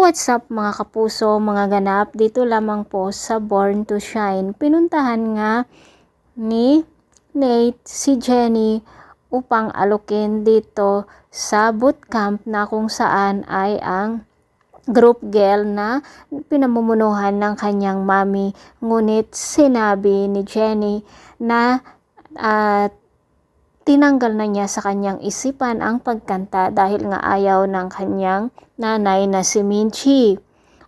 What's up mga kapuso, mga ganap, dito lamang po sa Born to Shine. Pinuntahan nga ni Nate si Jenny upang alukin dito sa bootcamp na kung saan ay ang group girl na pinamumunuhan ng kanyang mami. Ngunit sinabi ni Jenny na tinanggal na niya sa kanyang isipan ang pagkanta dahil nga ayaw ng kanyang nanay na si Minchi.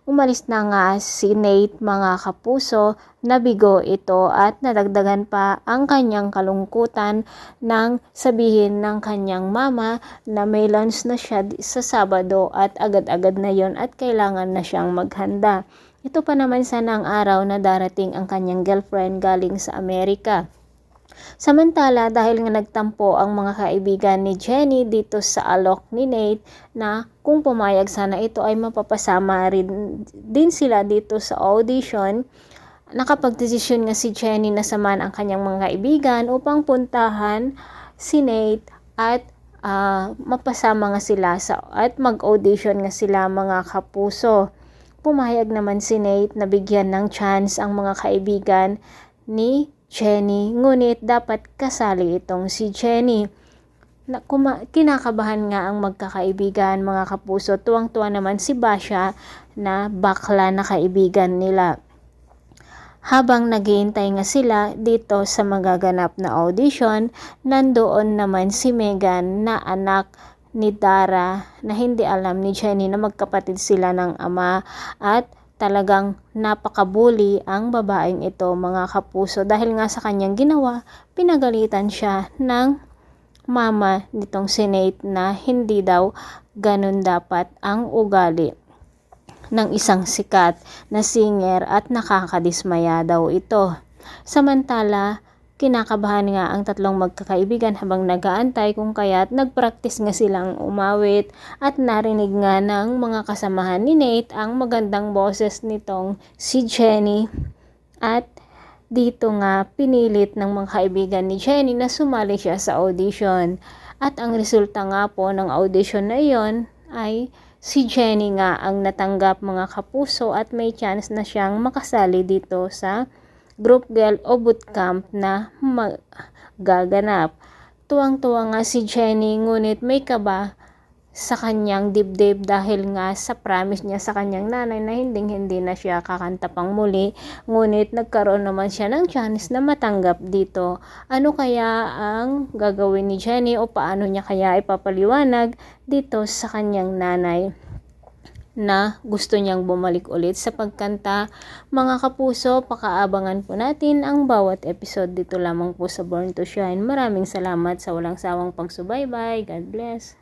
Umalis na nga si Nate mga kapuso, nabigo ito at nadagdagan pa ang kanyang kalungkutan nang sabihin ng kanyang mama na may lunch na siya sa Sabado at agad-agad na yon at kailangan na siyang maghanda. Ito pa naman sana ang araw na darating ang kanyang girlfriend galing sa Amerika. Samantala, dahil nga nagtampo ang mga kaibigan ni Jenny dito sa alok ni Nate na kung pumayag sana ito ay mapapasama rin din sila dito sa audition, nakapagdesisyon nga si Jenny na samahan ang kanyang mga kaibigan upang puntahan si Nate at mapasama nga sila at mag-audition nga sila mga kapuso. Pumayag naman si Nate na bigyan ng chance ang mga kaibigan ni Jenny, ngunit dapat kasali itong si Jenny. Kinakabahan nga ang magkakaibigan mga kapuso. Tuwang-tuwa naman si Basha na bakla na kaibigan nila. Habang naghihintay nga sila dito sa magaganap na audition, nandoon naman si Megan na anak ni Dara na hindi alam ni Jenny na magkapatid sila ng ama at talagang napakabuli ang babaeng ito mga kapuso dahil nga sa kanyang ginawa, pinagalitan siya ng mama nitong si Nate na hindi daw ganun dapat ang ugali ng isang sikat na singer at nakakadismaya daw ito. Samantala, kinakabahan nga ang tatlong magkakaibigan habang nag-aantay kung kaya't nagpractice nga silang umawit at narinig nga ng mga kasamahan ni Nate ang magandang boses nitong si Jenny at dito nga pinilit ng mga kaibigan ni Jenny na sumali siya sa audition at ang resulta nga po ng audition na iyon ay si Jenny nga ang natanggap mga kapuso at may chance na siyang makasali dito sa group girl o bootcamp na magaganap. Tuwang-tuwa nga si Jenny ngunit may kaba sa kanyang dibdib dahil nga sa promise niya sa kanyang nanay na hindi na siya kakanta pang muli. Ngunit nagkaroon naman siya ng chance na matanggap dito. Ano kaya ang gagawin ni Jenny o paano niya kaya ipapaliwanag dito sa kanyang nanay na gusto niyang bumalik ulit sa pagkanta? Mga kapuso, pakaabangan po natin ang bawat episode dito lamang po sa Born to Shine. Maraming salamat sa walang sawang pagsubaybay. God bless.